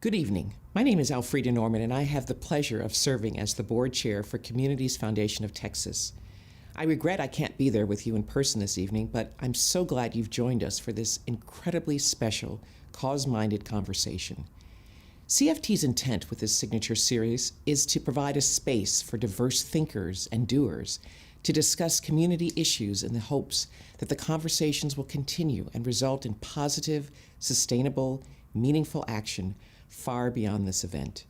Good evening. My name is Alfreda Norman, and I have the pleasure of serving as the board chair for Communities Foundation of Texas. I regret I can't be there with you in person this evening, but I'm so glad you've joined us for this incredibly special, cause-minded conversation. CFT's intent with this signature series is to provide a space for diverse thinkers and doers to discuss community issues in the hopes that the conversations will continue and result in positive, sustainable, meaningful action far beyond this event.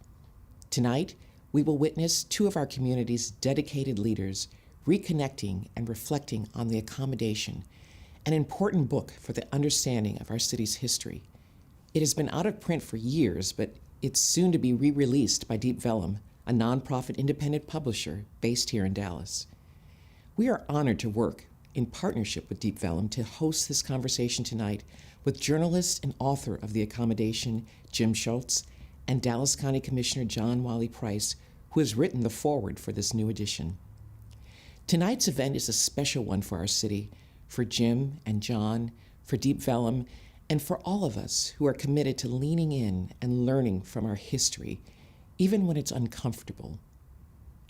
Tonight, we will witness two of our community's dedicated leaders reconnecting and reflecting on the Accommodation, an important book for the understanding of our city's history. It has been out of print for years, but it's soon to be re-released by Deep Vellum, a nonprofit independent publisher based here in Dallas. We are honored to work in partnership with Deep Vellum to host this conversation tonight with journalist and author of The Accommodation, Jim Schutze, and Dallas County Commissioner John Wiley Price, who has written the foreword for this new edition. Tonight's event is a special one for our city, for Jim and John, for Deep Vellum, and for all of us who are committed to leaning in and learning from our history, even when it's uncomfortable.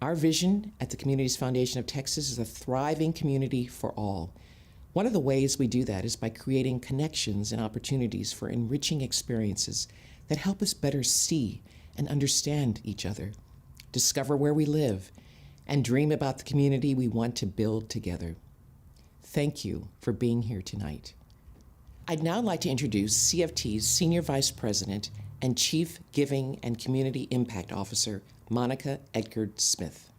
Our vision at the Communities Foundation of Texas is a thriving community for all. One of the ways we do that is by creating connections and opportunities for enriching experiences that help us better see and understand each other, discover where we live, and dream about the community we want to build together. Thank you for being here tonight. I'd now like to introduce CFT's Senior Vice President and Chief Giving and Community Impact Officer, Monica Edgard-Smith.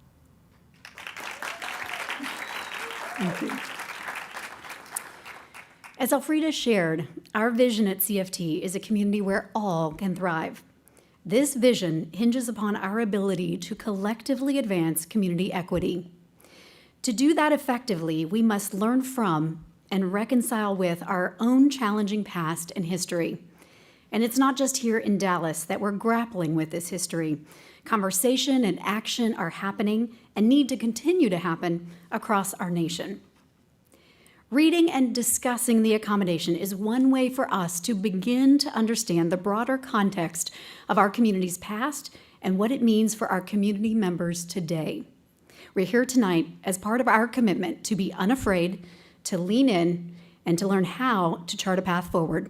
Thank you. As Alfreda shared, our vision at CFT is a community where all can thrive. This vision hinges upon our ability to collectively advance community equity. To do that effectively, we must learn from and reconcile with our own challenging past and history. And it's not just here in Dallas that we're grappling with this history. Conversation and action are happening and need to continue to happen across our nation. Reading and discussing The Accommodation is one way for us to begin to understand the broader context of our community's past and what it means for our community members today. We're here tonight as part of our commitment to be unafraid, to lean in, and to learn how to chart a path forward.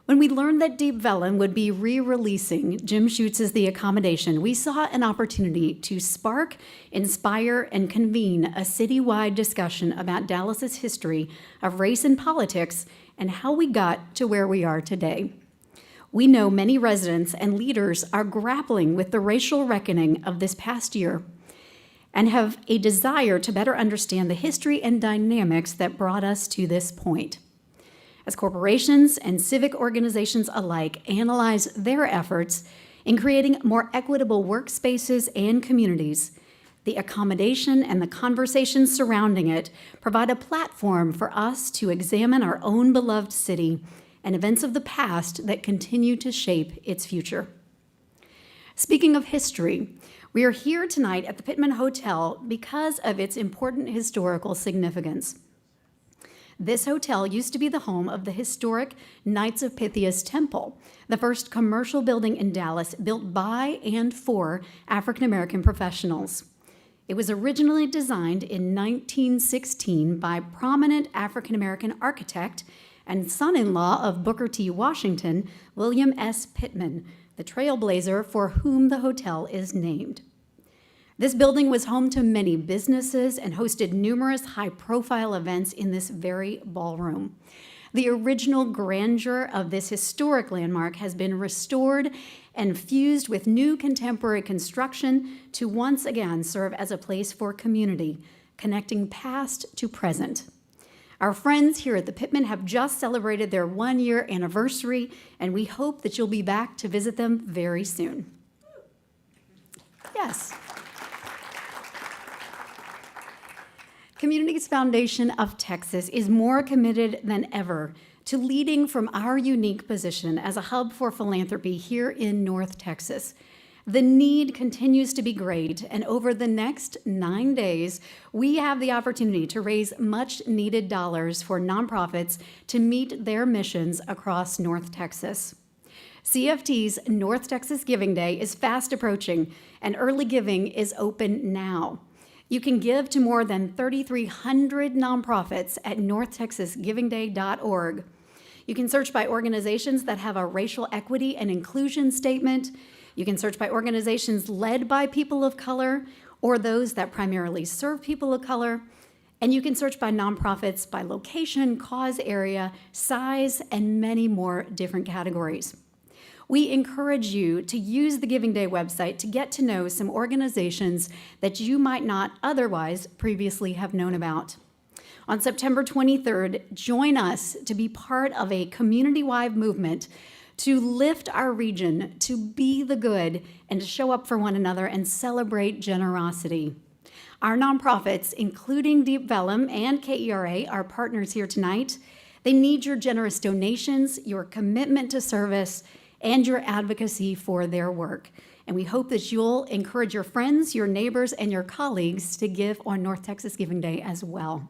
When we learned that Deep Vellum would be re-releasing Jim Schutze's The Accommodation, we saw an opportunity to spark, inspire, and convene a citywide discussion about Dallas's history of race and politics and how we got to where we are today. We know many residents and leaders are grappling with the racial reckoning of this past year and have a desire to better understand the history and dynamics that brought us to this point. As corporations and civic organizations alike analyze their efforts in creating more equitable workspaces and communities, The Accommodation and the conversations surrounding it provide a platform for us to examine our own beloved city and events of the past that continue to shape its future. Speaking of history, we are here tonight at the Pittman Hotel because of its important historical significance. This hotel used to be the home of the historic Knights of Pythias Temple, the first commercial building in Dallas built by and for African-American professionals. It was originally designed in 1916 by prominent African-American architect and son-in-law of Booker T. Washington, William S. Pittman, the trailblazer for whom the hotel is named. This building was home to many businesses and hosted numerous high-profile events in this very ballroom. The original grandeur of this historic landmark has been restored and fused with new contemporary construction to once again serve as a place for community, connecting past to present. Our friends here at the Pittman have just celebrated their one-year anniversary, and we hope that you'll be back to visit them very soon. Yes. Communities Foundation of Texas is more committed than ever to leading from our unique position as a hub for philanthropy here in North Texas. The need continues to be great, and over the next 9 days, we have the opportunity to raise much-needed dollars for nonprofits to meet their missions across North Texas. CFT's North Texas Giving Day is fast approaching, and early giving is open now. You can give to more than 3,300 nonprofits at northtexasgivingday.org. You can search by organizations that have a racial equity and inclusion statement. You can search by organizations led by people of color or those that primarily serve people of color. And you can search by nonprofits by location, cause area, size, and many more different categories. We encourage you to use the Giving Day website to get to know some organizations that you might not otherwise previously have known about. On September 23rd, join us to be part of a community-wide movement to lift our region, to be the good, and to show up for one another and celebrate generosity. Our nonprofits, including Deep Vellum and KERA, are partners here tonight. They need your generous donations, your commitment to service, and your advocacy for their work. And we hope that you'll encourage your friends, your neighbors, and your colleagues to give on North Texas Giving Day as well.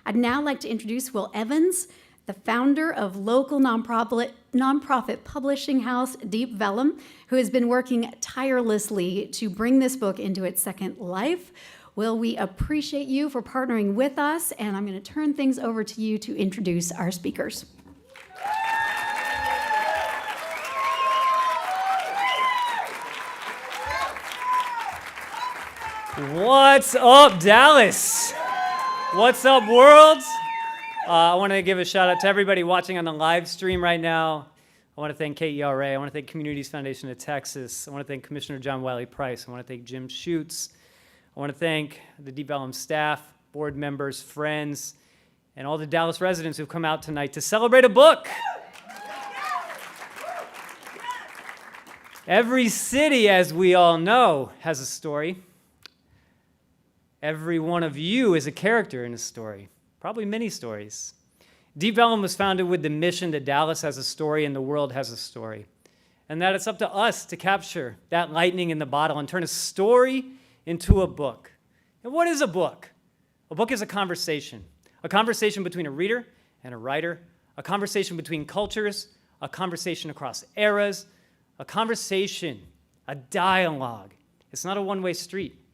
I'd now like to introduce Will Evans, the founder of local nonprofit publishing house Deep Vellum, who has been working tirelessly to bring this book into its second life. Will, we appreciate you for partnering with us, and I'm going to turn things over to you to introduce our speakers. What's up, Dallas? What's up, world? I want to give a shout out to everybody watching on the live stream right now. I want to thank KERA. I want to thank Communities Foundation of Texas. I want to thank Commissioner John Wiley Price. I want to thank Jim Schutze. I want to thank the Deep Vellum staff, board members, friends, and all the Dallas residents who've come out tonight to celebrate a book. Every city, as we all know, has a story. Every one of you is a character in a story, probably many stories. Deep Vellum was founded with the mission that Dallas has a story and the world has a story, and that it's up to us to capture that lightning in the bottle and turn a story into a book. And what is a book? A book is a conversation between a reader and a writer, a conversation between cultures, a conversation across eras, a conversation, a dialogue. It's not a one-way street.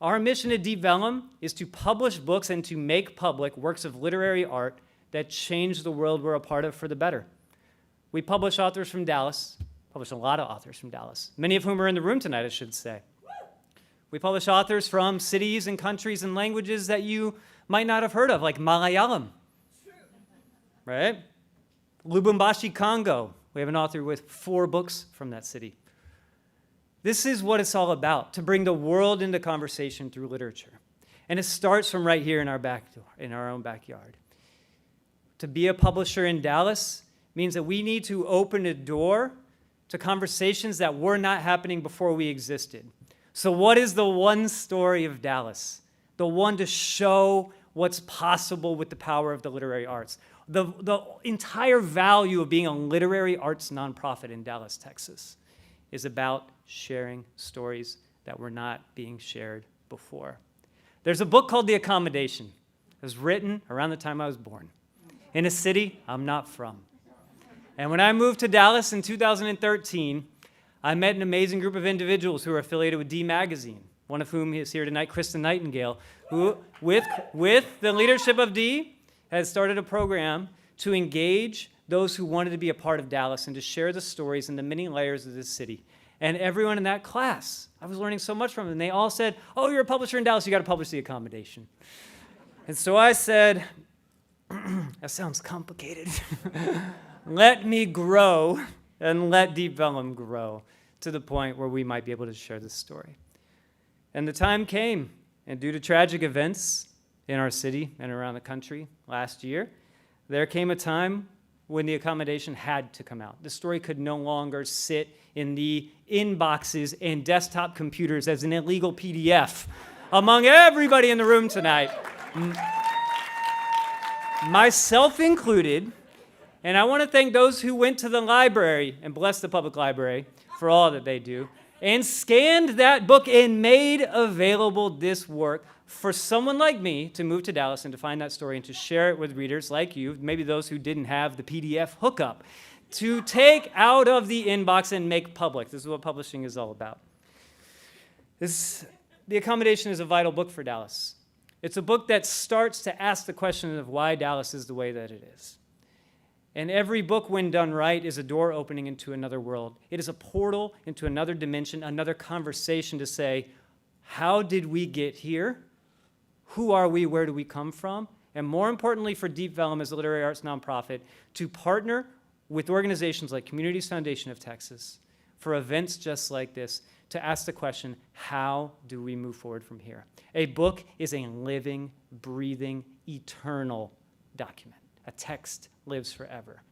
Our mission at Deep Vellum is to publish books and to make public works of literary art that change the world we're a part of for the better. We publish authors from Dallas, publish a lot of authors from Dallas, many of whom are in the room tonight, I should say. We publish authors from cities and countries and languages that you might not have heard of, like Malayalam, right? Lubumbashi, Congo. We have an author with 4 books from that city. This is what it's all about, to bring the world into conversation through literature. And it starts from right here in our back door, in our own backyard. To be a publisher in Dallas means that we need to open a door to conversations that were not happening before we existed. So what is the one story of Dallas? The one to show what's possible with the power of the literary arts. The entire value of being a literary arts nonprofit in Dallas, Texas, is about sharing stories that were not being shared before. There's a book called The Accommodation. It was written around the time I was born, in a city I'm not from. And when I moved to Dallas in 2013, I met an amazing group of individuals who are affiliated with D Magazine, one of whom is here tonight, Kristen Nightingale, who, with the leadership of D, has started a program to engage those who wanted to be a part of Dallas and to share the stories and the many layers of this city. And everyone in that class, I was learning so much from them. And they all said, oh, you're a publisher in Dallas, you got to publish The Accommodation. And so I said, that sounds complicated. Let me grow and let Deep Vellum grow to the point where we might be able to share this story. And the time came, and due to tragic events in our city and around the country last year, there came a time when The Accommodation had to come out. The story could no longer sit in the inboxes and desktop computers as an illegal PDF among everybody in the room tonight, myself included. And I want to thank those who went to the library, and bless the public library for all that they do, and scanned that book and made available this work for someone like me to move to Dallas and to find that story and to share it with readers like you, maybe those who didn't have the PDF hookup, to take out of the inbox and make public. This is what publishing is all about. The Accommodation is a vital book for Dallas. It's a book that starts to ask the question of why Dallas is the way that it is. And every book, when done right, is a door opening into another world. It is a portal into another dimension, another conversation to say, how did we get here? Who are we? Where do we come from? And more importantly for Deep Vellum as a literary arts nonprofit, to partner with organizations like Communities Foundation of Texas for events just like this, to ask the question, how do we move forward from here? A book is a living, breathing, eternal document. A text lives forever.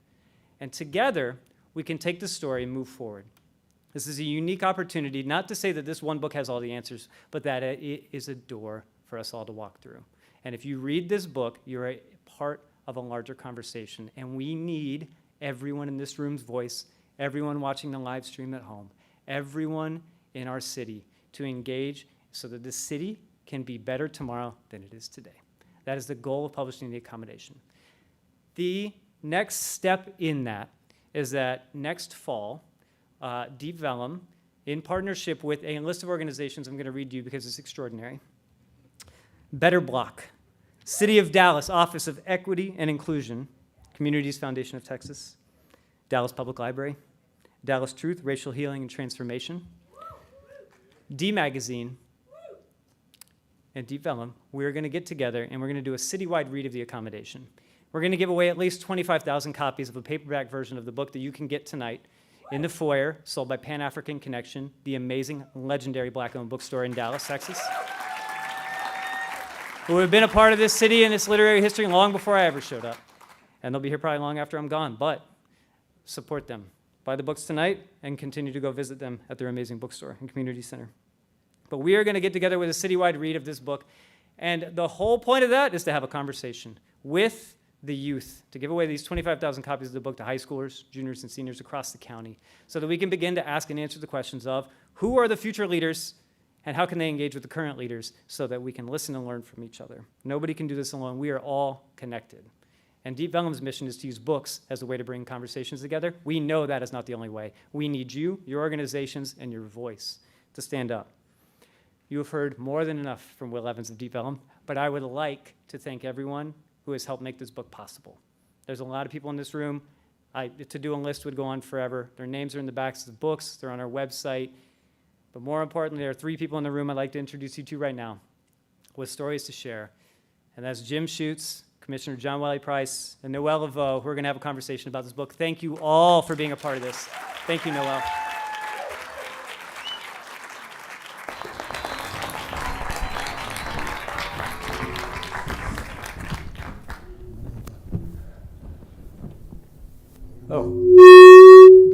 And together, we can take the story and move forward. This is a unique opportunity, not to say that this one book has all the answers, but that it is a door for us all to walk through. And if you read this book, you're a part of a larger conversation. And we need everyone in this room's voice, everyone watching the live stream at home, everyone in our city to engage so that the city can be better tomorrow than it is today. That is the goal of publishing The Accommodation. The next step in that is that next fall, Deep Vellum, in partnership with a list of organizations I'm going to read to you because it's extraordinary. Better Block, City of Dallas Office of Equity and Inclusion, Communities Foundation of Texas, Dallas Public Library, Dallas Truth, Racial Healing and Transformation, D Magazine, and Deep Vellum, we're going to get together and we're going to do a citywide read of The Accommodation. We're going to give away at least 25,000 copies of a paperback version of the book that you can get tonight in the foyer, sold by Pan-African Connection, the amazing, legendary Black-owned bookstore in Dallas, Texas, who have been a part of this city and its literary history long before I ever showed up. And they'll be here probably long after I'm gone, but support them. Buy the books tonight and continue to go visit them at their amazing bookstore and community center. But we are going to get together with a citywide read of this book, and the whole point of that is to have a conversation with the youth, to give away these 25,000 copies of the book to high schoolers, juniors, and seniors across the county, so that we can begin to ask and answer the questions of who are the future leaders and how can they engage with the current leaders so that we can listen and learn from each other. Nobody can do this alone. We are all connected. And Deep Vellum's mission is to use books as a way to bring conversations together. We know that is not the only way. We need you, your organizations, and your voice to stand up. You have heard more than enough from Will Evans of Deep Vellum, but I would like to thank everyone who has helped make this book possible. There's a lot of people in this room. The to-do list would go on forever. Their names are in the backs of the books. They're on our website. But more importantly, there are 3 people in the room I'd like to introduce you to right now with stories to share. And that's Jim Schutze, Commissioner John Wiley Price, and Noelle LeVeaux, who are going to have a conversation about this book. Thank you all for being a part of this. Thank you, Noelle.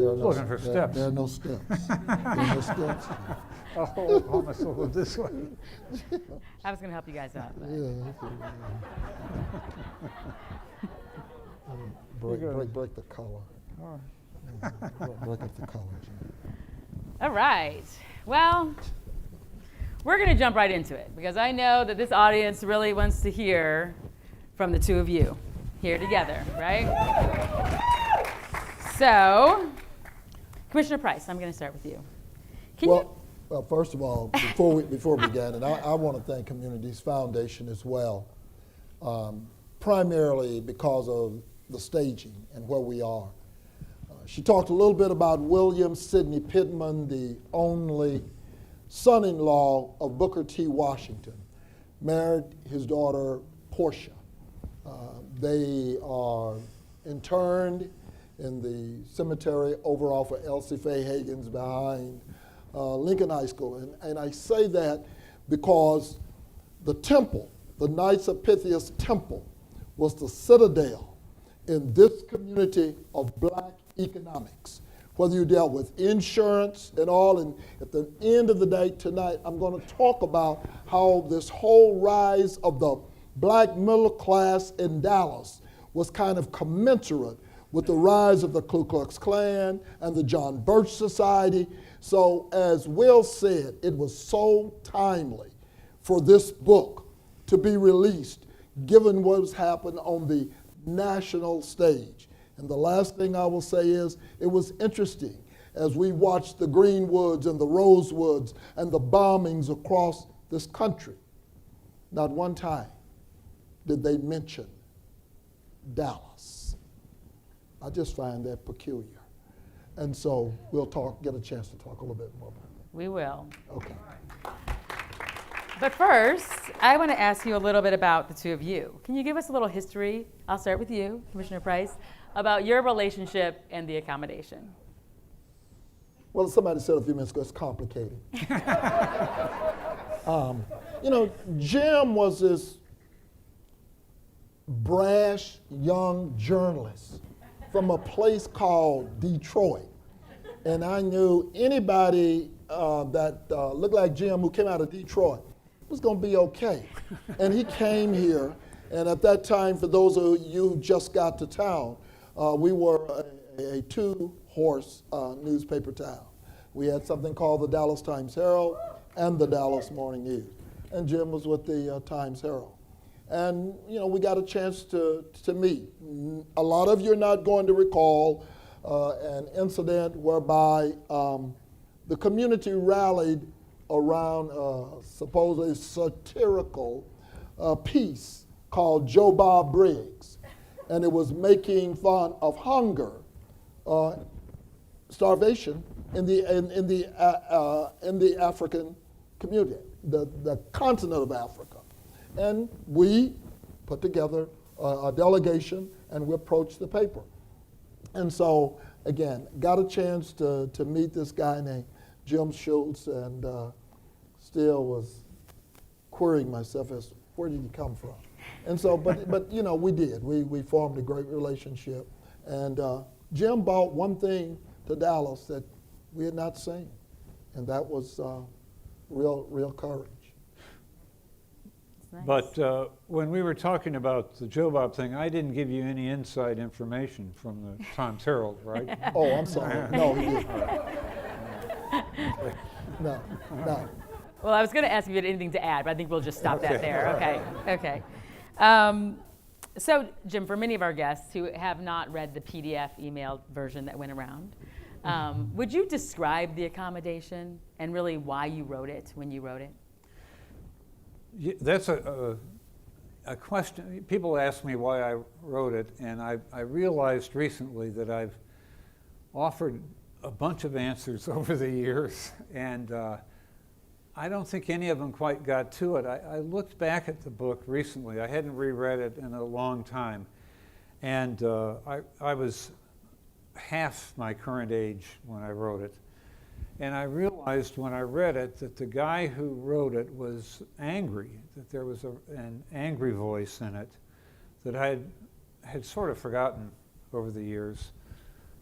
Looking for steps. There are no steps. There are no steps. I'll hold myself up this way. I was going to help you guys out. But. Break the color. Break up the color. All right. Well, we're going to jump right into it because I know that this audience really wants to hear from the 2 of you here together, right? So, Commissioner Price, I'm going to start with you. Well, first of all, before we begin, and I want to thank Communities Foundation as well, primarily because of the staging and where we are. She talked a little bit about William Sidney Pittman, the only son-in-law of Booker T. Washington, married his daughter, Portia. They are interned in the cemetery over off of Elsie Faye Hagen's behind Lincoln High School. And I say that because the temple, the Knights of Pythias Temple, was the citadel in this community of black economics. Whether you dealt with insurance and all, and at the end of the day tonight, I'm going to talk about how this whole rise of the black middle class in Dallas was kind of commensurate with the rise of the Ku Klux Klan and the John Birch Society. So as Will said, it was so timely for this book to be released, given what has happened on the national stage. And the last thing I will say is, it was interesting as we watched the Greenwoods and the Rosewoods and the bombings across this country. Not one time did they mention Dallas. I just find that peculiar. And so we'll get a chance to talk a little bit more about that. We will. Okay. But first, I want to ask you a little bit about the two of you. Can you give us a little history? I'll start with you, Commissioner Price, about your relationship and the accommodation. Well, somebody said a few minutes ago, it's complicated. You know, Jim was this brash young journalist from a place called Detroit. And I knew anybody that looked like Jim who came out of Detroit was going to be okay. And he came here, and at that time, for those of you who just got to town, we were a two-horse newspaper town. We had something called the Dallas Times-Herald and the Dallas Morning News. And Jim was with the Times-Herald. And, you know, we got a chance to meet. A lot of you are not going to recall an incident whereby the community rallied around supposedly satirical piece called Joe Bob Briggs. And it was making fun of hunger, starvation in the African community, the continent of Africa. And we put together a delegation and we approached the paper. And so, again, got a chance to meet this guy named Jim Schutze, and still was querying myself as where did he come from? And so, but you know, we did. We formed a great relationship. And Jim brought one thing to Dallas that we had not seen, and that was real courage. Nice. But when we were talking about the Joe Bob thing, I didn't give you any inside information from the Times-Herald, right? Oh, I'm sorry. No, he didn't. No. Well, I was going to ask if you had anything to add, but I think we'll just stop that there. Okay. So, Jim, for many of our guests who have not read the PDF email version that went around, would you describe the accommodation and really why you wrote it when you wrote it? That's a question. People ask me why I wrote it, and I realized recently that I've offered a bunch of answers over the years, and I don't think any of them quite got to it. I looked back at the book recently. I hadn't reread it in a long time, and I was half my current age when I wrote it. And I realized when I read it that the guy who wrote it was angry, that there was an angry voice in it that I had sort of forgotten over the years.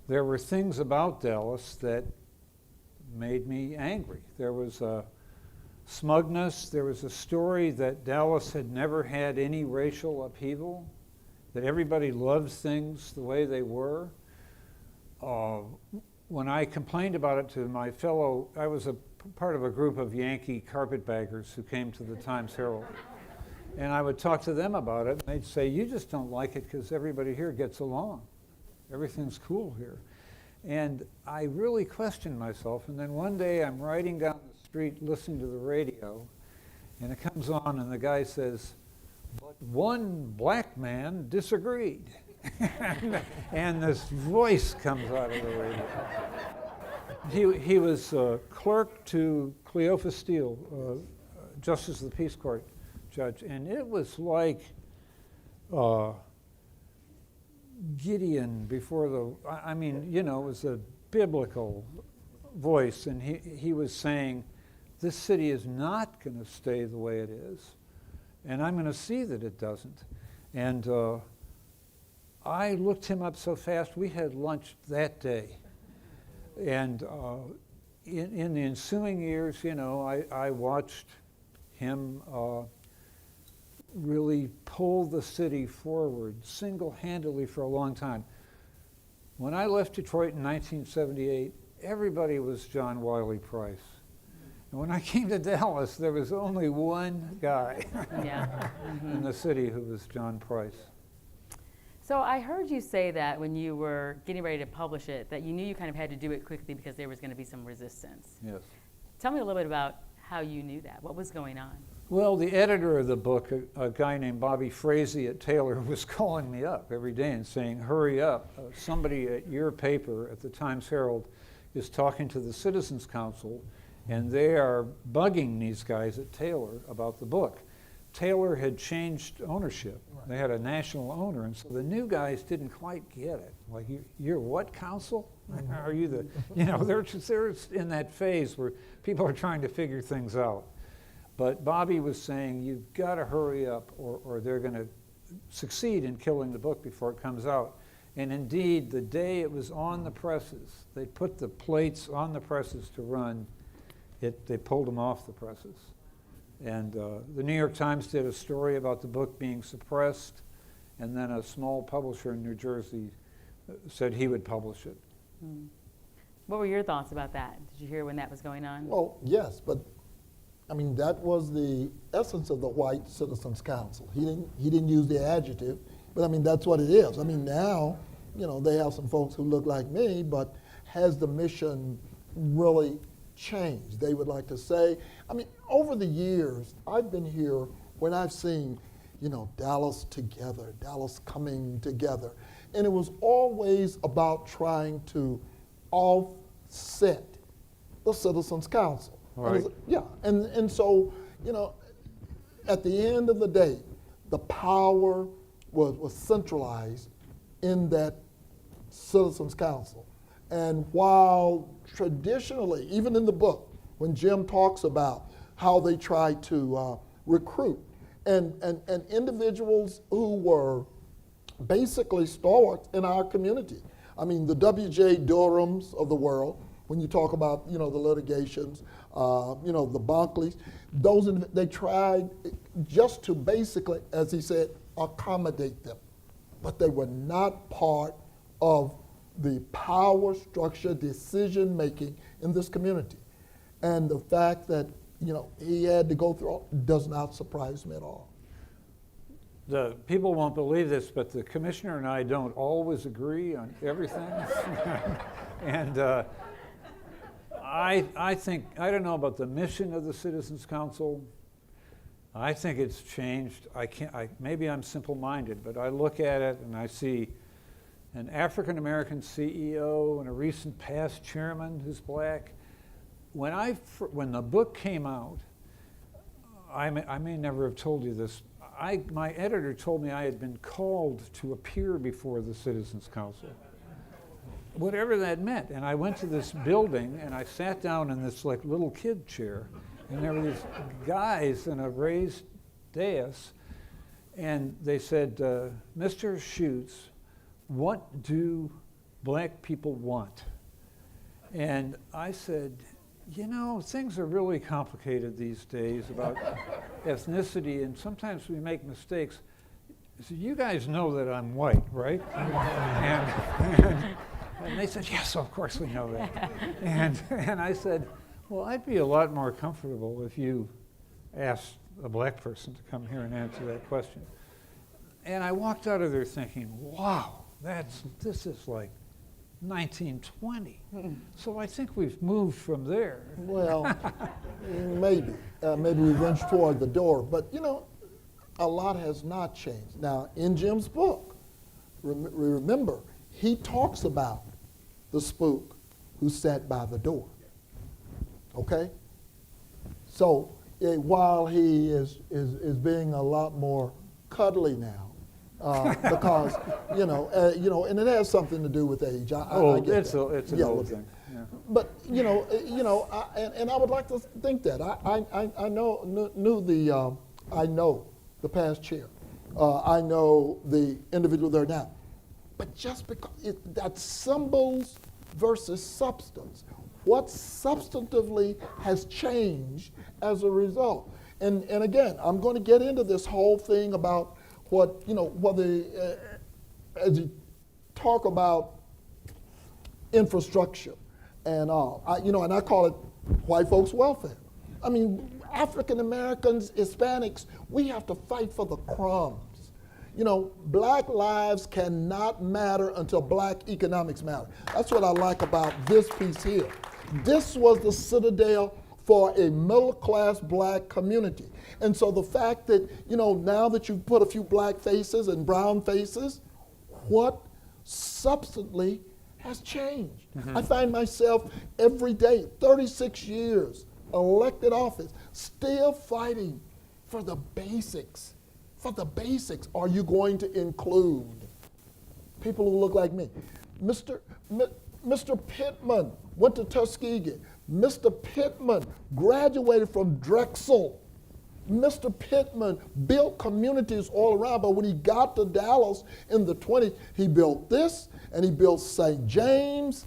There were things about Dallas that made me angry. There was a smugness. There was a story that Dallas had never had any racial upheaval, that everybody loved things the way they were. When I complained about it to my fellow, I was a part of a group of Yankee carpetbaggers who came to the Times-Herald. And I would talk to them about it, and they'd say, you just don't like it because everybody here gets along. Everything's cool here. And I really questioned myself, and then one day I'm riding down the street listening to the radio, and it comes on, and the guy says, but one black man disagreed. And this voice comes out of the radio. He was clerk to Cleophas Steele, Justice of the Peace Court judge, and it was like Gideon before it was a biblical voice, and he was saying, this city is not going to stay the way it is, and I'm going to see that it doesn't. And I looked him up so fast, we had lunch that day. And in the ensuing years, I watched him really pull the city forward single-handedly for a long time. When I left Detroit in 1978, everybody was John Wiley Price. And when I came to Dallas, there was only one guy in the city who was John Price. So I heard you say that when you were getting ready to publish it, that you knew you kind of had to do it quickly because there was going to be some resistance. Yes. Tell me a little bit about how you knew that. What was going on? Well, the editor of the book, a guy named Bobby Frazee at Taylor, was calling me up every day and saying, hurry up. Somebody at your paper, at the Times-Herald, is talking to the Citizens Council, and they are bugging these guys at Taylor about the book. Taylor had changed ownership. Right. They had a national owner, and so the new guys didn't quite get it. Like, you're what council? Are you the, they're in that phase where people are trying to figure things out. But Bobby was saying, you've got to hurry up or they're going to succeed in killing the book before it comes out. And indeed, the day it was on the presses, they put the plates on the presses to run, they pulled them off the presses. And the New York Times did a story about the book being suppressed, and then a small publisher in New Jersey said he would publish it. What were your thoughts about that? Did you hear when that was going on? Well, yes, but I mean, that was the essence of the White Citizens Council. He didn't use the adjective, but I mean, that's what it is. I mean, now, they have some folks who look like me, but has the mission really changed? They would like to say, I mean, over the years, I've been here when I've seen, Dallas together, Dallas coming together. And it was always about trying to offset the Citizens Council. Right. And so, at the end of the day, the power was centralized in that Citizens Council. And while traditionally, even in the book, when Jim talks about how they tried to recruit and individuals who were basically stalwarts in our community. I mean, the W.J. Durhams of the world, when you talk about, the litigations, the Bunkleys, they tried just to basically, as he said, accommodate them. But they were not part of the power structure, decision making in this community. And the fact that, he had to go through does not surprise me at all. The people won't believe this, but the commissioner and I don't always agree on everything. And I think, I don't know about the mission of the Citizens Council. I think it's changed. Maybe I'm simple-minded, but I look at it and I see an African-American CEO and a recent past chairman who's black. When the book came out, I may never have told you this, my editor told me I had been called to appear before the Citizens Council, whatever that meant. And I went to this building and I sat down in this little kid chair, and there were these guys in a raised dais, and they said, Mr. Schutze, what do black people want? And I said, things are really complicated these days about ethnicity, and sometimes we make mistakes. So you guys know that I'm white, right? And they said, yes, of course we know that. And I said, well, I'd be a lot more comfortable if you asked a black person to come here and answer that question. And I walked out of there thinking, wow, this is like 1920. So I think we've moved from there. Well, maybe we've inched toward the door, but a lot has not changed. Now, in Jim's book, remember, he talks about the spook who sat by the door. Okay? So while he is being a lot more cuddly now, because and it has something to do with age. I get it's an old thing. Yeah. But and I would like to think that I know the past chair, I know the individual there now, but just because that's symbols versus substance, what substantively has changed as a result? And again, I'm going to get into this whole thing about what, whether, as you talk about infrastructure and all, and I call it white folks' welfare. I mean, African Americans, Hispanics, we have to fight for the crumbs. You know, black lives cannot matter until black economics matter. That's what I like about this piece here. This was the citadel for a middle-class black community. And so the fact that, you know, now that you've put a few black faces and brown faces, what substantially has changed? I find myself every day, 36 years, elected office, still fighting for the basics. For the basics. Are you going to include people who look like me? Mr. Pittman went to Tuskegee. Mr. Pittman graduated from Drexel. Mr. Pittman built communities all around, but when he got to Dallas in the 20s, he built this, and he built St. James,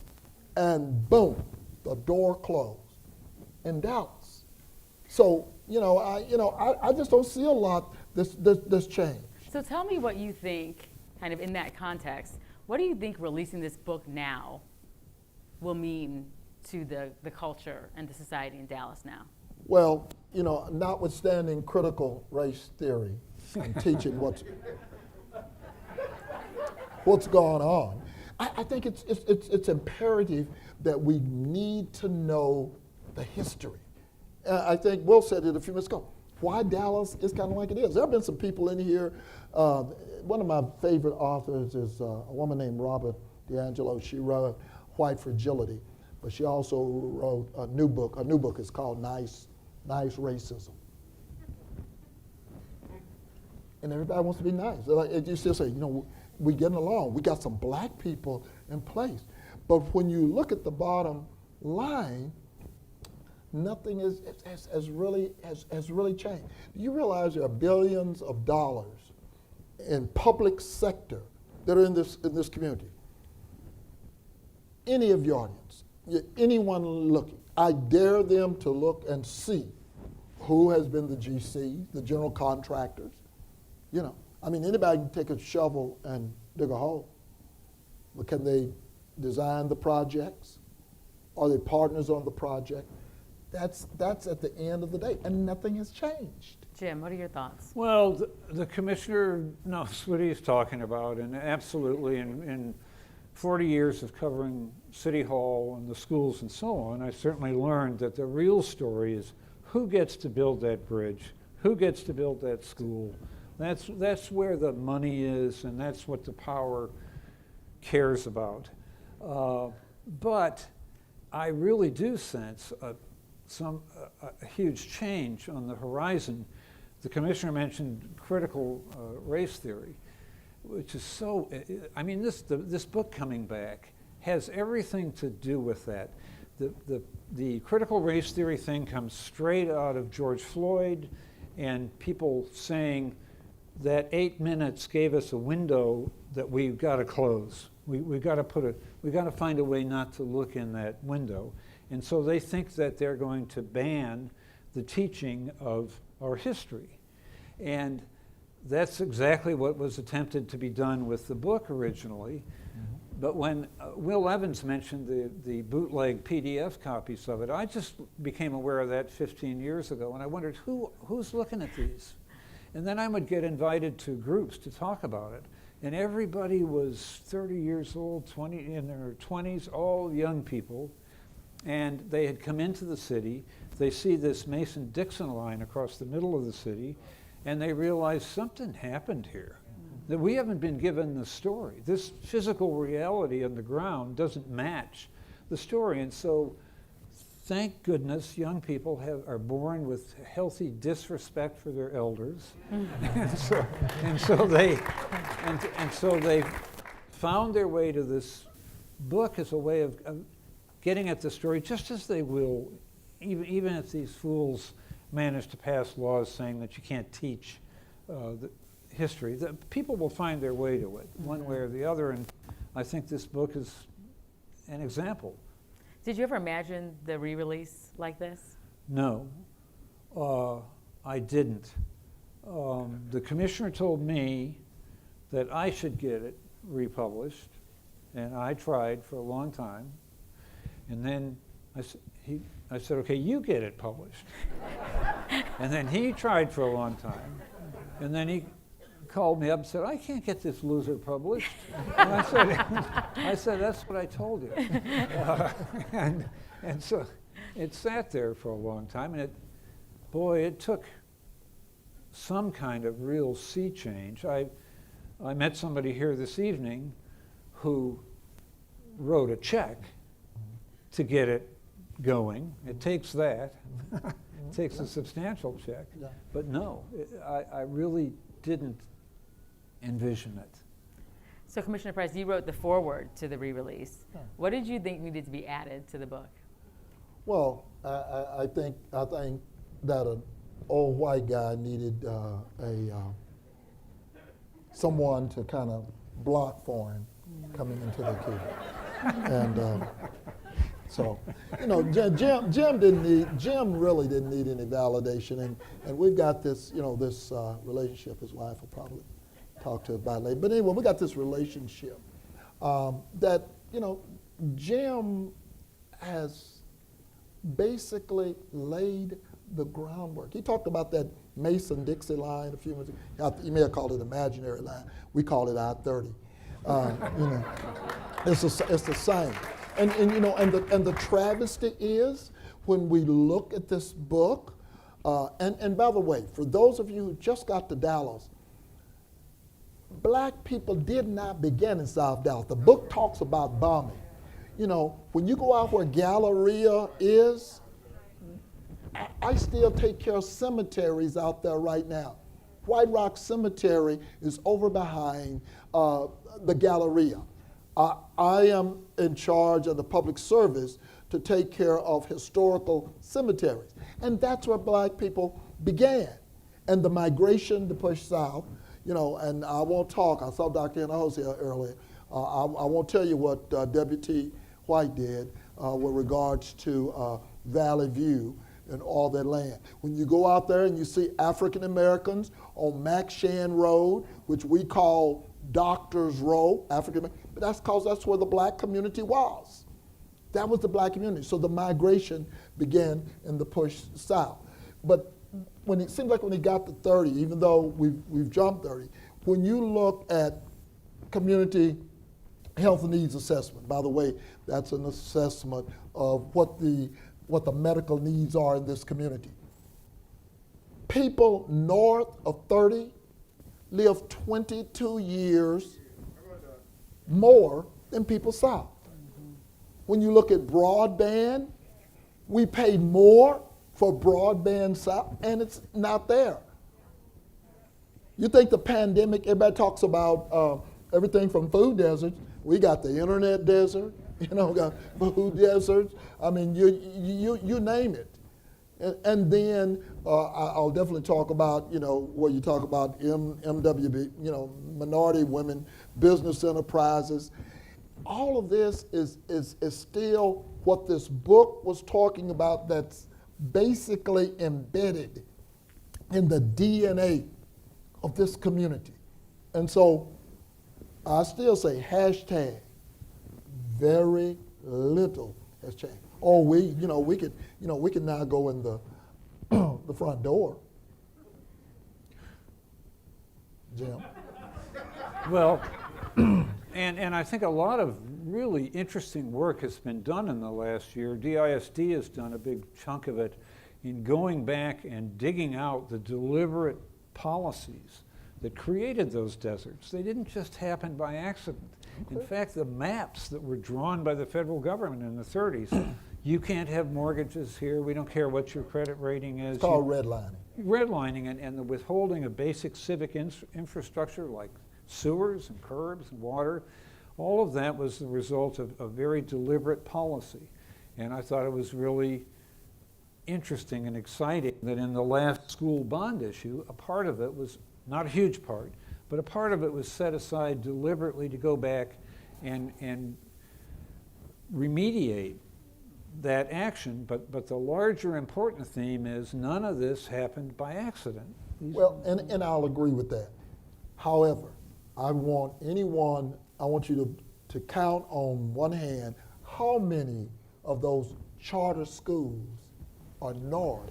and boom, the door closed in Dallas. So, I just don't see a lot this change. So tell me what you think, kind of in that context, what do you think releasing this book now will mean to the culture and the society in Dallas now? Well, notwithstanding critical race theory and teaching what's going on, I think it's imperative that we need to know the history. I think Will said it a few minutes ago. Why Dallas is kind of like it is. There have been some people in here. One of my favorite authors is a woman named Robert DiAngelo. She wrote White Fragility, but she also wrote a new book. A new book is called Nice Racism. And everybody wants to be nice. Like you still say, we're getting along. We got some black people in place. But when you look at the bottom line, nothing has really changed. Do you realize there are billions of dollars in public sector that are in this community? Any of your audience, anyone looking, I dare them to look and see who has been the GCs, the general contractors. Anybody can take a shovel and dig a hole. But can they design the projects? Are they partners on the project? That's at the end of the day, and nothing has changed. Jim, what are your thoughts? Well, the commissioner knows what he's talking about, and absolutely, in 40 years of covering City Hall and the schools and so on, I certainly learned that the real story is who gets to build that bridge, who gets to build that school. That's where the money is, and that's what the power cares about. But I really do sense a huge change on the horizon. The commissioner mentioned critical race theory, which is so, this book coming back has everything to do with that. The critical race theory thing comes straight out of George Floyd and people saying that 8 minutes gave us a window that we've got to close. We've got to find a way not to look in that window. And so they think that they're going to ban the teaching of our history. And that's exactly what was attempted to be done with the book originally. But when Will Evans mentioned the bootleg PDF copies of it, I just became aware of that 15 years ago, and I wondered who's looking at these? And then I would get invited to groups to talk about it, and everybody was 30 years old, 20 in their 20s, all young people. And they had come into the city, they see this Mason-Dixon line across the middle of the city, and they realize something happened here, that we haven't been given the story. This physical reality on the ground doesn't match the story. And so, thank goodness, young people are born with healthy disrespect for their elders. and so they found their way to this book as a way of getting at the story, just as they will, even if these fools manage to pass laws saying that you can't teach the history. The people will find their way to it, one way or the other, and I think this book is an example. Did you ever imagine the re-release like this? No, I didn't. The commissioner told me that I should get it republished, and I tried for a long time. And then I said, okay, you get it published. And then he tried for a long time. And then he called me up and said, I can't get this loser published. And I said, that's what I told you. And so it sat there for a long time, and it took some kind of real sea change. I met somebody here this evening who wrote a check to get it going. It takes that. It takes a substantial check. Yeah. But no, I really didn't envision it. So Commissioner Price, you wrote the foreword to the re-release. Yeah. What did you think needed to be added to the book? Well, I think that an old white guy needed someone to kind of block for him coming into the key. And so, you know, Jim really didn't need any validation, and we've got this, you know, this relationship. His wife will probably talk to about later. But anyway, we got this relationship that, you know, Jim has basically laid the groundwork. He talked about that Mason-Dixie line a few minutes ago. You may have called it imaginary line. We call it I-30. You know, it's the same. And you know, and the travesty is when we look at this book. And by the way, for those of you who just got to Dallas, black people did not begin in South Dallas. The book talks about bombing. You know, when you go out where Galleria is, I still take care of cemeteries out there right now. White Rock Cemetery is over behind the Galleria. I am in charge of the public service to take care of historical cemeteries. And that's where black people began. And the migration to push south, you know, and I won't talk. I saw Dr. Hinojosa here earlier. I won't tell you what Deputy White did with regards to Valley View and all that land. When you go out there and you see African Americans on Max Shan Road, which we call Doctors Row, African, but that's because that's where the black community was. That was the black community. So the migration began in the push south. But when it seems like when it got to 30, even though we've jumped 30, when you look at community health needs assessment, by the way, that's an assessment of what the medical needs are in this community. People north of 30 live 22 years more than people south. When you look at broadband, we pay more for broadband south, and it's not there. You think the pandemic, everybody talks about everything from food deserts. We got the internet desert, you know, we got food deserts. I mean, you name it. And then I'll definitely talk about, you know, where you talk about MWB, you know, minority women, business enterprises. All of this is still what this book was talking about, that's basically embedded in the DNA of this community. And so I still say hashtag very little has changed. Oh, we can now go in the the front door. Jim. Well, and I think a lot of really interesting work has been done in the last year. DISD has done a big chunk of it in going back and digging out the deliberate policies that created those deserts. They didn't just happen by accident. Okay. In fact, the maps that were drawn by the federal government in the 30s, you can't have mortgages here, we don't care what your credit rating is. It's called redlining. Redlining and the withholding of basic civic infrastructure like sewers and curbs and water, all of that was the result of a very deliberate policy. And I thought it was really interesting and exciting that in the last school bond issue, a part of it was, not a huge part, but a part of it was set aside deliberately to go back and remediate that action. But the larger important theme is none of this happened by accident. Well, and I'll agree with that. However, I want you to count on one hand how many of those charter schools are north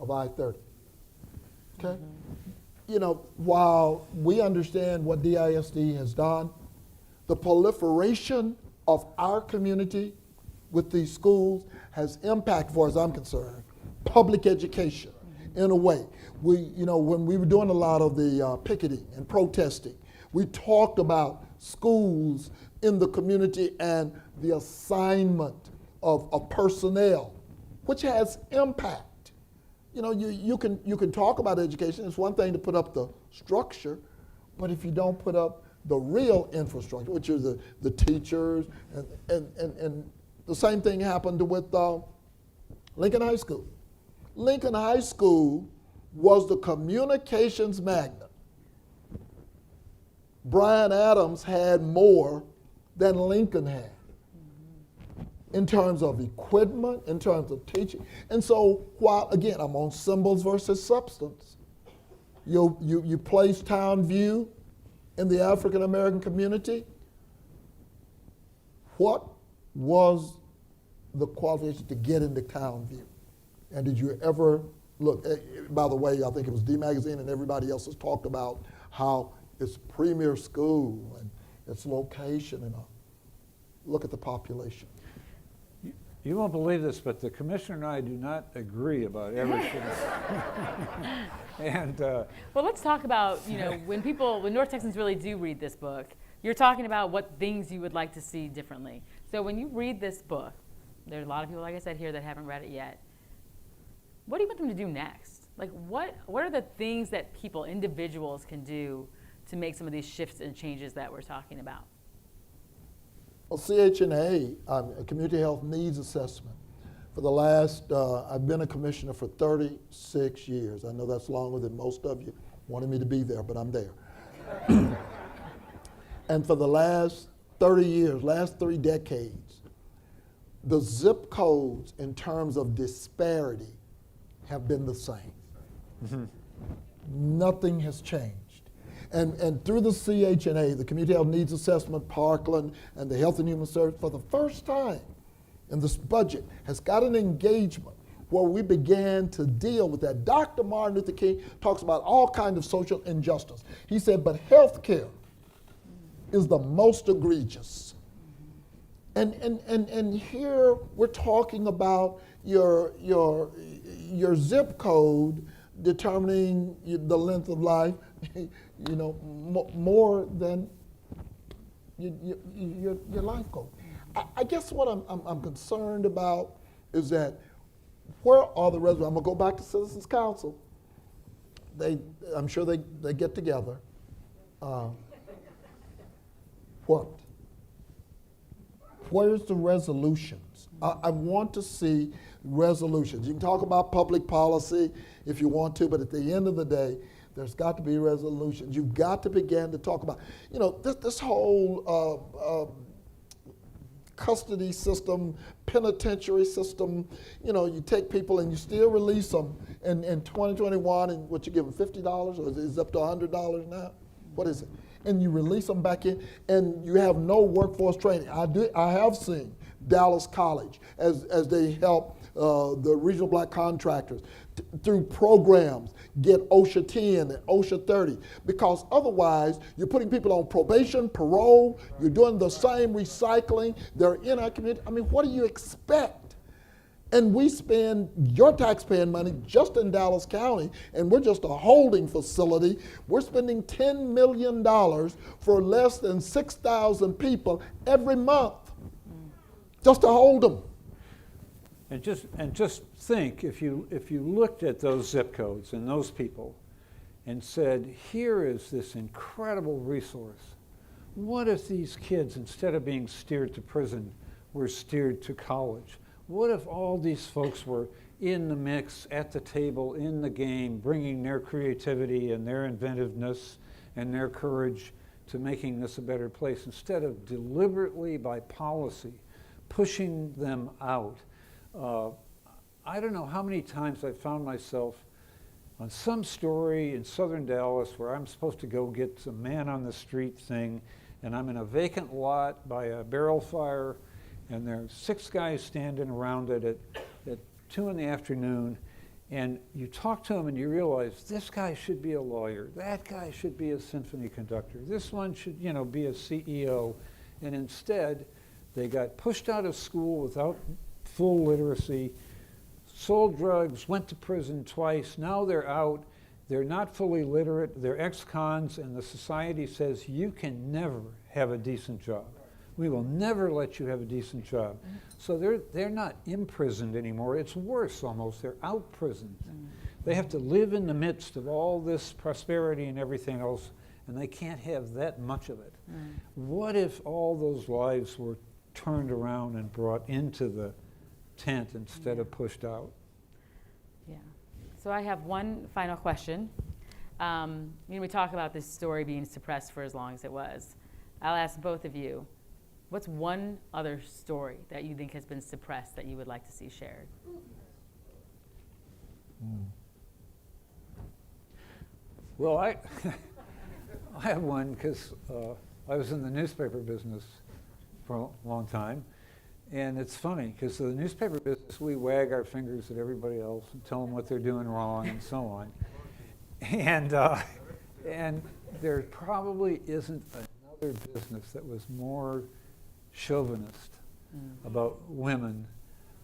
of I-30. Okay? you know, while we understand what DISD has done, the proliferation of our community with these schools has impact, as far as I'm concerned, public education in a way. We, you know, when we were doing a lot of the picketing and protesting, we talked about schools in the community and the assignment of personnel, which has impact. You know, you can talk about education. It's one thing to put up the structure, but if you don't put up the real infrastructure, which is the teachers, and the same thing happened with Lincoln High School. Lincoln High School was the communications magnet. Bryan Adams had more than Lincoln had in terms of equipment, in terms of teaching. And so while, again, I'm on symbols versus substance, you place Town View in the African American community. What was the qualification to get into Town View? And did you ever look, by the way, I think it was D Magazine and everybody else has talked about how it's premier school and its location and look at the population. You won't believe this, but the commissioner and I do not agree about everything. And well, let's talk about, you know, when North Texans really do read this book, you're talking about what things you would like to see differently. So when you read this book, there are a lot of people, like I said here, that haven't read it yet. What do you want them to do next? Like, what are the things that people, individuals, can do to make some of these shifts and changes that we're talking about? Well, CHNA, Community Health Needs Assessment, for the last, I've been a commissioner for 36 years. I know that's longer than most of you wanted me to be there, but I'm there. And for the last 30 years, last 3 decades, the zip codes in terms of disparity have been the same. Mm-hmm. Nothing has changed. And through the CHNA, the Community Health Needs Assessment, Parkland, and the Health and Human Services, for the first time in this budget, has got an engagement where we began to deal with that. Dr. Martin Luther King talks about all kinds of social injustice. He said, but health care is the most egregious. And here we're talking about your zip code determining the length of life, you know, more than your life goal. I guess what I'm concerned about is that where are the residents? I'm gonna go back to Citizens Council. I'm sure they get together. What? Where's the resolutions? I want to see resolutions. You can talk about public policy if you want to, but at the end of the day, there's got to be resolutions. You've got to begin to talk about, you know, this whole custody system, penitentiary system. You know, you take people and you still release them in 2021, and what you give them, $50, or is it up to $100 now? What is it? And you release them back in, and you have no workforce training. I have seen Dallas College as they help the regional black contractors through programs get OSHA 10 and OSHA 30, because otherwise you're putting people on probation, parole, you're doing the same recycling, they're in our community. I mean, what do you expect? And we spend your taxpaying money just in Dallas County, and we're just a holding facility. We're spending $10 million for less than 6,000 people every month just to hold them. And just think, if you looked at those zip codes and those people and said, here is this incredible resource. What if these kids, instead of being steered to prison, were steered to college? What if all these folks were in the mix, at the table, in the game, bringing their creativity and their inventiveness and their courage to making this a better place, instead of deliberately by policy pushing them out? I don't know how many times I found myself on some story in southern Dallas where I'm supposed to go get some man on the street thing, and I'm in a vacant lot by a barrel fire, and there are 6 guys standing around it at 2 in the afternoon, And you talk to them and you realize this guy should be a lawyer, that guy should be a symphony conductor, this one should, be a CEO. And instead, they got pushed out of school without full literacy, sold drugs, went to prison twice. Now they're out. They're not fully literate. They're ex-cons, and the society says, you can never have a decent job. We will never let you have a decent job. So they're not imprisoned anymore. It's worse almost. They're out-prisoned. They have to live in the midst of all this prosperity and everything else, and they can't have that much of it. What if all those lives were turned around and brought into the tent instead of pushed out? Yeah. So I have one final question. We talk about this story being suppressed for as long as it was. I'll ask both of you, what's one other story that you think has been suppressed that you would like to see shared? Well, I have one because I was in the newspaper business for a long time. And it's funny because the newspaper business, we wag our fingers at everybody else and tell them what they're doing wrong and so on. And there probably isn't another business that was more chauvinist about women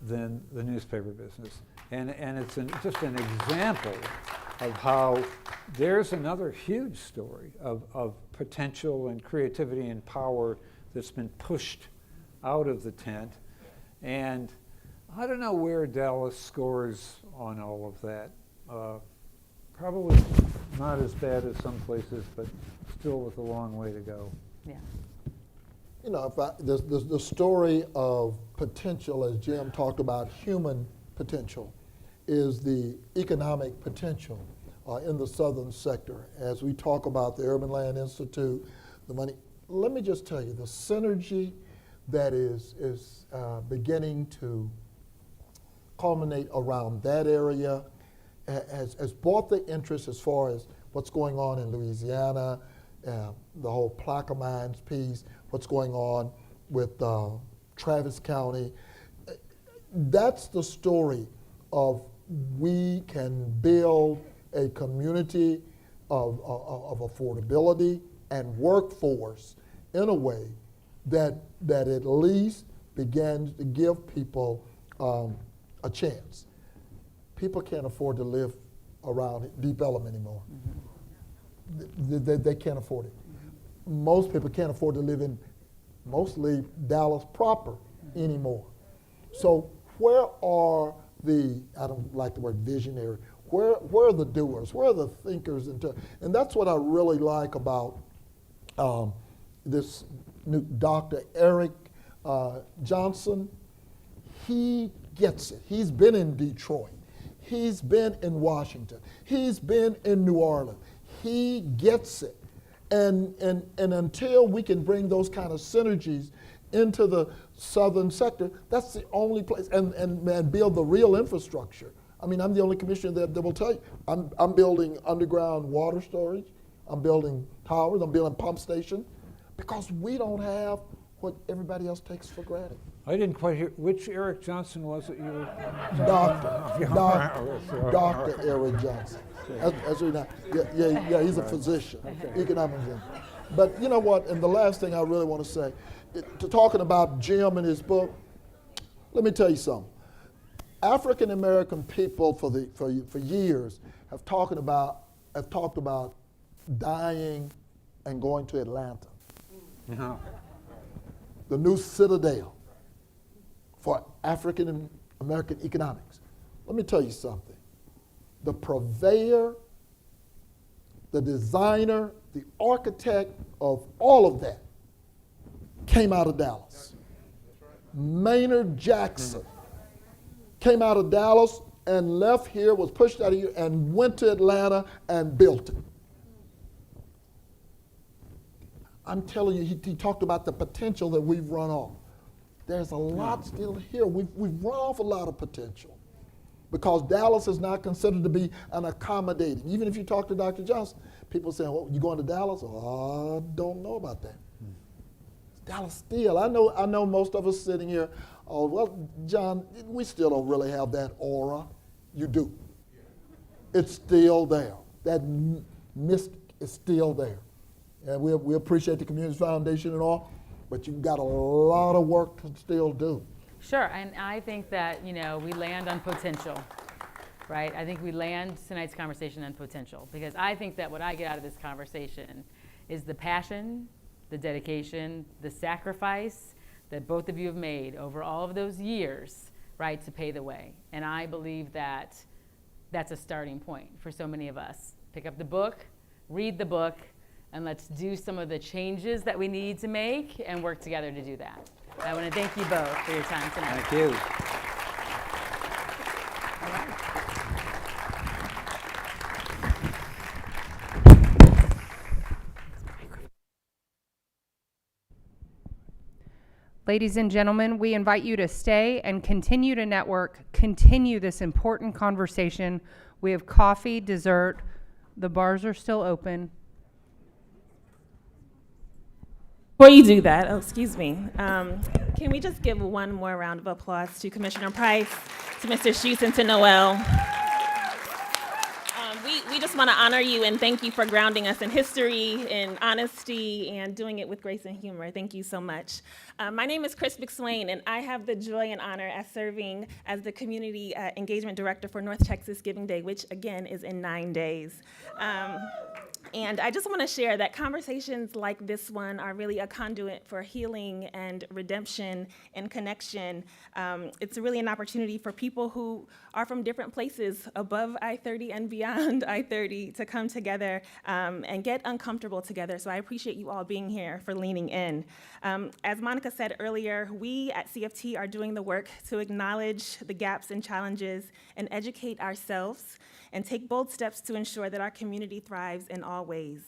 than the newspaper business. And it's just an example of how there's another huge story of potential and creativity and power that's been pushed out of the tent. And I don't know where Dallas scores on all of that. Probably not as bad as some places, but still with a long way to go. Yeah. The story of potential, as Jim talked about, human potential, is the economic potential in the southern sector. As we talk about the Urban Land Institute, the money, let me just tell you, the synergy that is beginning to culminate around that area has brought the interest as far as what's going on in Louisiana, the whole Plaquemines piece, what's going on with Travis County. That's the story of we can build a community of affordability and workforce in a way that at least begins to give people a chance. People can't afford to live around Deep Vellum anymore. They can't afford it. Most people can't afford to live in mostly Dallas proper anymore. So where are the, I don't like the word visionary, where are the doers? Where are the thinkers? And that's what I really like about this new Dr. Eric Johnson. He gets it. He's been in Detroit. He's been in Washington. He's been in New Orleans. He gets it. And until we can bring those kind of synergies into the southern sector, that's the only place, and build the real infrastructure. I mean, I'm the only commissioner that will tell you, I'm building underground water storage, I'm building towers, I'm building pump stations, because we don't have what everybody else takes for granted. I didn't quite hear, which Eric Johnson was it you were? Dr. Eric Johnson. That's really not, yeah, he's a physician, economic physician. But you know what, and the last thing I really want to say, talking about Jim and his book, let me tell you something. African American people for years have talked about dying and going to Atlanta. Uh-huh. The new citadel for African American economics. Let me tell you something. The purveyor, the designer, the architect of all of that came out of Dallas. Maynard Jackson came out of Dallas and left here, was pushed out of here, and went to Atlanta and built it. I'm telling you, he talked about the potential that we've run off. There's a lot still here. We've run off a lot of potential because Dallas is not considered to be an accommodating. Even if you talk to Dr. Johnson, people say, well, you going to Dallas? Oh, I don't know about that. Dallas still, I know most of us sitting here, oh, well, John, we still don't really have that aura. You do. it's still there. That mystic is still there. And we appreciate the Community Foundation and all, but you've got a lot of work to still do. Sure, and I think that, we land on potential, right? I think we land tonight's conversation on potential, because I think that what I get out of this conversation is the passion, the dedication, the sacrifice that both of you have made over all of those years, right, to pay the way. And I believe that that's a starting point for so many of us. Pick up the book, read the book, and let's do some of the changes that we need to make and work together to do that. I want to thank you both for your time tonight. Thank you. All right. Ladies and gentlemen, we invite you to stay and continue to network, continue this important conversation. We have coffee, dessert. The bars are still open. Before you do that, excuse me, can we just give one more round of applause to Commissioner Price, to Mr. Schutze, and to Noelle? We just want to honor you and thank you for grounding us in history, in honesty, and doing it with grace and humor. Thank you so much. My name is Chris McSwain, and I have the joy and honor as serving as the Community Engagement Director for North Texas Giving Day, which again is in 9 days. And I just want to share that conversations like this one are really a conduit for healing and redemption and connection. It's really an opportunity for people who are from different places above I-30 and beyond I-30 to come together and get uncomfortable together. So I appreciate you all being here for leaning in. As Monica said earlier, we at CFT are doing the work to acknowledge the gaps and challenges and educate ourselves and take bold steps to ensure that our community thrives in all ways.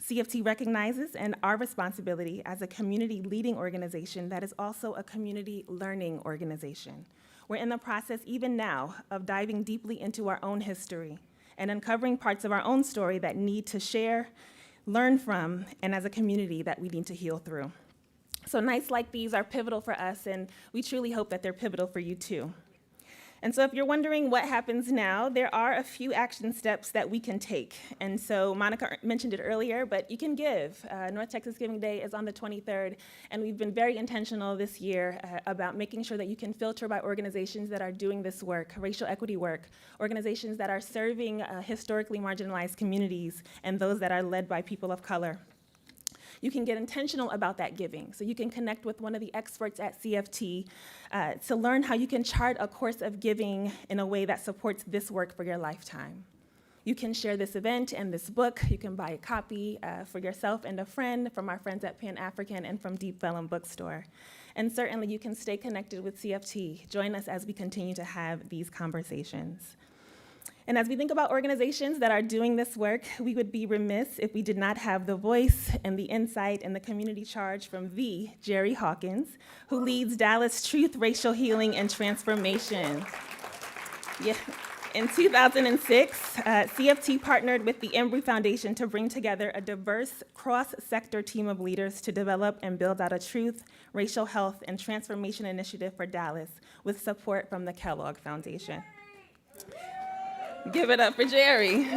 CFT recognizes our responsibility as a community leading organization that is also a community learning organization. We're in the process even now of diving deeply into our own history and uncovering parts of our own story that need to share, learn from, and as a community that we need to heal through. So nights like these are pivotal for us, and we truly hope that they're pivotal for you too. And so if you're wondering what happens now, there are a few action steps that we can take. And so Monica mentioned it earlier, but you can give. North Texas Giving Day is on the 23rd, and we've been very intentional this year about making sure that you can filter by organizations that are doing this work, racial equity work, organizations that are serving historically marginalized communities, and those that are led by people of color. You can get intentional about that giving. So you can connect with one of the experts at CFT to learn how you can chart a course of giving in a way that supports this work for your lifetime. You can share this event and this book. You can buy a copy for yourself and a friend from our friends at Pan-African and from Deep Vellum Bookstore. And certainly you can stay connected with CFT. Join us as we continue to have these conversations. And as we think about organizations that are doing this work, we would be remiss if we did not have the voice and the insight and the community charge from the Jerry Hawkins, who leads Dallas Truth, Racial Healing, and Transformation. Yeah. In 2006, CFT partnered with the Embry Foundation to bring together a diverse cross-sector team of leaders to develop and build out a truth, racial health, and transformation initiative for Dallas with support from the Kellogg Foundation. Give it up for Jerry.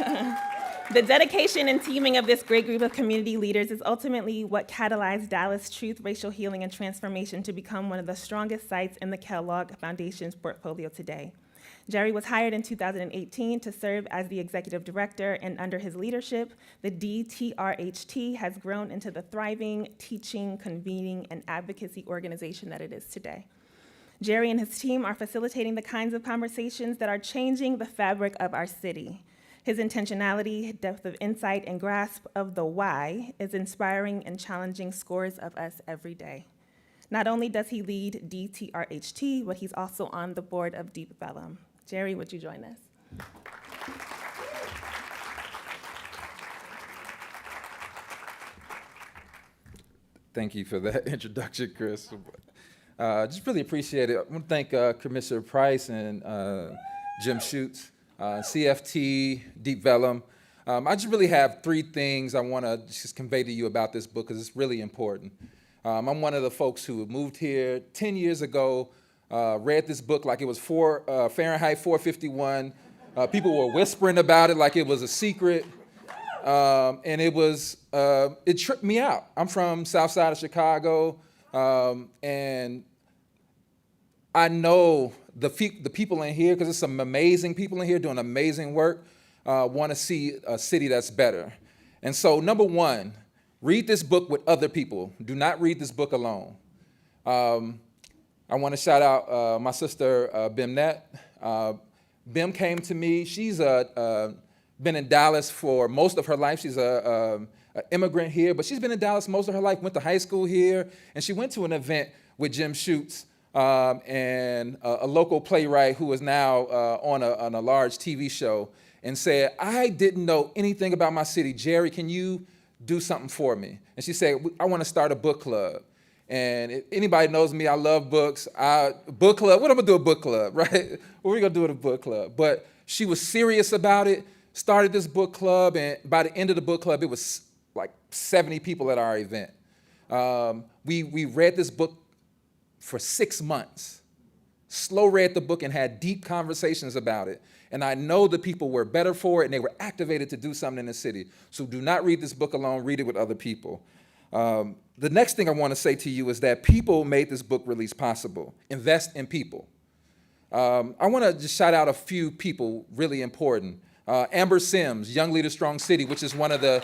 The dedication and teaming of this great group of community leaders is ultimately what catalyzed Dallas Truth, Racial Healing, and Transformation to become one of the strongest sites in the Kellogg Foundation's portfolio today. Jerry was hired in 2018 to serve as the executive director, and under his leadership, the DTRHT has grown into the thriving, teaching, convening, and advocacy organization that it is today. Jerry and his team are facilitating the kinds of conversations that are changing the fabric of our city. His intentionality, depth of insight, and grasp of the why is inspiring and challenging scores of us every day. Not only does he lead DTRHT, but he's also on the board of Deep Vellum. Jerry, would you join us? Thank you for that introduction, Chris. Just really appreciate it. I want to thank Commissioner Price and Jim Schutze, CFT, Deep Vellum. I just really have three things I want to just convey to you about this book because it's really important. I'm one of the folks who moved here 10 years ago, read this book like it was Fahrenheit 451, People were whispering about it like it was a secret. And it tripped me out. I'm from South Side of Chicago, and I know the people in here, because there's some amazing people in here doing amazing work, want to see a city that's better. And so, number one, read this book with other people. Do not read this book alone. I want to shout out my sister, Bimnet. Bim came to me. She's been in Dallas for most of her life. She's an immigrant here, but she's been in Dallas most of her life, went to high school here, and she went to an event with Jim Schutze and a local playwright who is now on a large TV show, and said, I didn't know anything about my city. Jerry, can you do something for me? And she said, I want to start a book club. And if anybody knows me, I love books. Book club, what am I gonna do a book club, right? What are we gonna do at a book club? But she was serious about it, started this book club, and by the end of the book club, it was like 70 people at our event. We read this book for 6 months, slow read the book and had deep conversations about it. And I know the people were better for it and they were activated to do something in the city. So do not read this book alone, read it with other people. The next thing I want to say to you is that people made this book release possible. Invest in people. I want to just shout out a few people really important. Amber Sims, Young Leader Strong City, which is one of the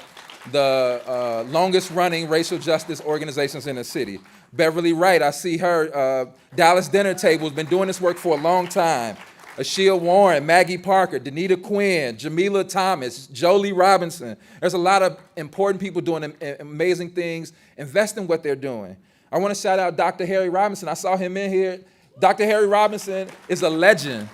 longest running racial justice organizations in the city. Beverly Wright, I see her, Dallas Dinner Table, has been doing this work for a long time. Ashia Warren, Maggie Parker, Danita Quinn, Jamila Thomas, Jolie Robinson. There's a lot of important people doing amazing things. Invest in what they're doing. I want to shout out Dr. Harry Robinson. I saw him in here. Dr. Harry Robinson is a legend.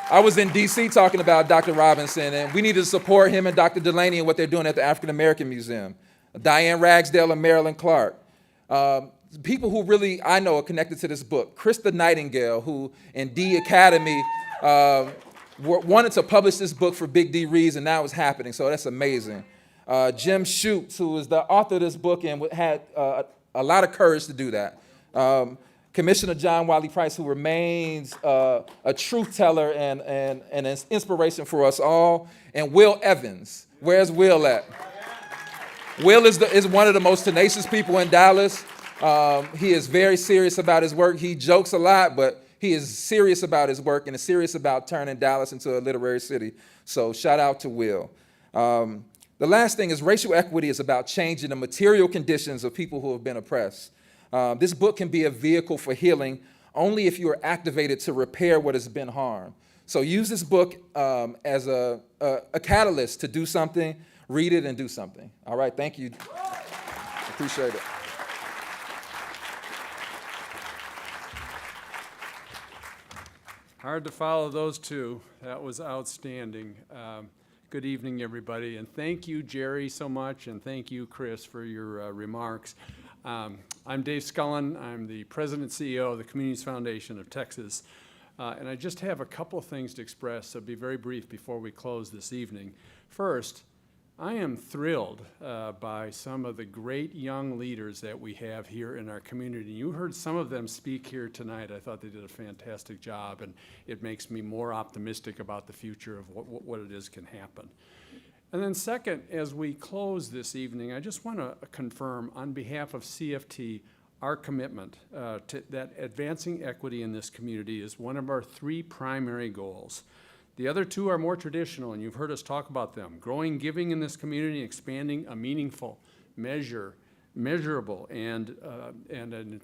I was in D.C. talking about Dr. Robinson, and we need to support him and Dr. Delaney and what they're doing at the African American Museum. Diane Ragsdale and Marilyn Clark. People who really, I know, are connected to this book. Krista Nightingale, who in D Academy wanted to publish this book for Big D Reads, and now it's happening, so that's amazing. Jim Schutze, who is the author of this book and had a lot of courage to do that. Commissioner John Wiley Price, who remains a truth teller and an inspiration for us all. And Will Evans. Where's Will at? Will is one of the most tenacious people in Dallas. He is very serious about his work. He jokes a lot, but he is serious about his work and is serious about turning Dallas into a literary city. So shout out to Will. The last thing is racial equity is about changing the material conditions of people who have been oppressed. This book can be a vehicle for healing only if you are activated to repair what has been harmed. So use this book as a catalyst to do something, read it and do something. All right, thank you. Appreciate it. Hard to follow those two. That was outstanding. Good evening, everybody. And thank you, Jerry, so much. And thank you, Chris, for your remarks. I'm Dave Scullin. I'm the president and CEO of the Communities Foundation of Texas. And I just have a couple of things to express, so be very brief before we close this evening. First, I am thrilled by some of the great young leaders that we have here in our community. You heard some of them speak here tonight. I thought they did a fantastic job, and it makes me more optimistic about the future of what it is can happen. And then second, as we close this evening, I just want to confirm on behalf of CFT our commitment to that advancing equity in this community is one of our 3 primary goals. The other 2 are more traditional, and you've heard us talk about them. Growing giving in this community, expanding a meaningful, measurable, and an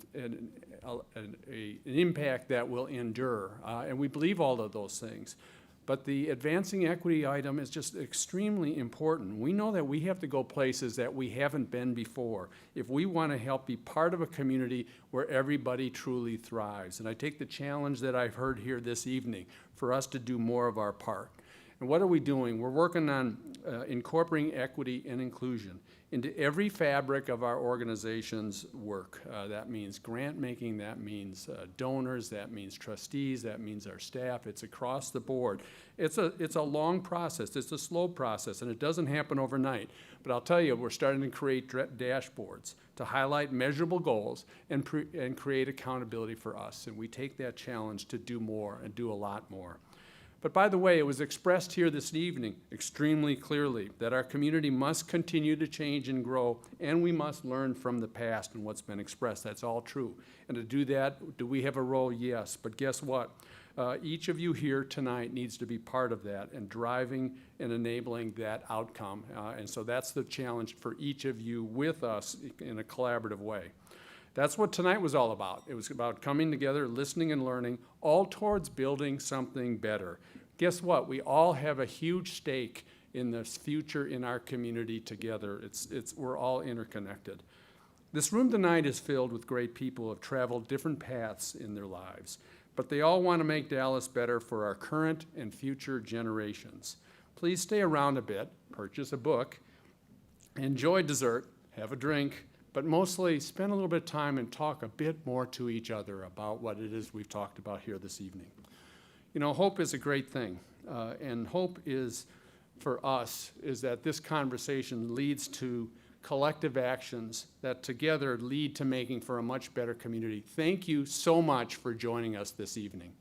impact that will endure. And we believe all of those things. But the advancing equity item is just extremely important. We know that we have to go places that we haven't been before if we want to help be part of a community where everybody truly thrives. And I take the challenge that I've heard here this evening for us to do more of our part. And what are we doing? We're working on incorporating equity and inclusion into every fabric of our organization's work. That means grant making, that means donors, that means trustees, that means our staff. It's across the board. It's a long process. It's a slow process, and it doesn't happen overnight. But I'll tell you, we're starting to create dashboards to highlight measurable goals and create accountability for us. And we take that challenge to do more and do a lot more. But by the way, it was expressed here this evening extremely clearly that our community must continue to change and grow, and we must learn from the past and what's been expressed. That's all true. And to do that, do we have a role? Yes. But guess what? Each of you here tonight needs to be part of that and driving and enabling that outcome. And so that's the challenge for each of you with us in a collaborative way. That's what tonight was all about. It was about coming together, listening and learning, all towards building something better. Guess what? We all have a huge stake in this future in our community together. We're all interconnected. This room tonight is filled with great people who have traveled different paths in their lives, but they all want to make Dallas better for our current and future generations. Please stay around a bit, purchase a book, enjoy dessert, have a drink, but mostly spend a little bit of time and talk a bit more to each other about what it is we've talked about here this evening. You know, hope is a great thing, and hope is, for us, is that this conversation leads to collective actions that together lead to making for a much better community. Thank you so much for joining us this evening.